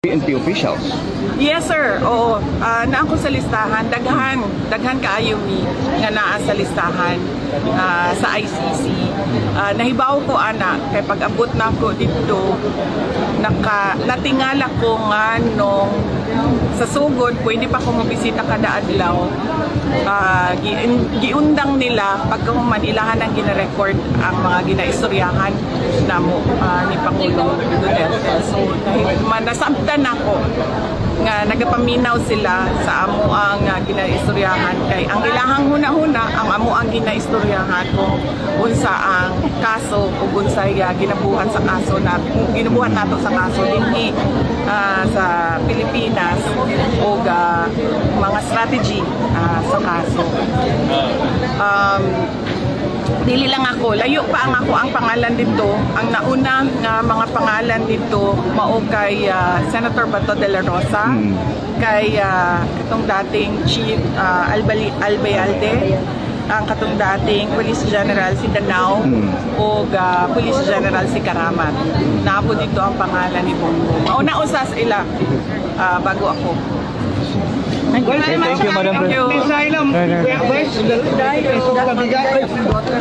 PNP officials. Yes sir, oo. Naa ko sa listahan, daghan kaayo mi nga naa sa listahan sa ICC. Nahibaw ko ana kay pag-abot na ko dito natingala ko nga nung sa sugod pwede pa ko mobisita kada adlaw. Giundang nila pagkahuman ilahan ang gina-record ang mga ginaistoryahan namo ni Pangulong Duterte. So nasabtan ako nga nagapaminaw sila sa amo ang ginaistoryahan kay ang ilahang huna-huna ang amo ang ginaistoryahan kung unsa ang kaso ug unsay ginabuhat sa kaso ginabuhat nato sa kaso dinhi sa Pilipinas ug mga strategy sa kaso. Dili lang ako, layo pa ang pangalan dito. Ang nauna nga mga pangalan dito mao kay Senator Bato de la Rosa, kay katong dating Chief Albayalde, ang katong dating Police General si Danao o Police General si Karamat. Napo dito ang pangalan ni Bongo. Mauna usas ila bago ako. Thank you, Madam President. Thank you.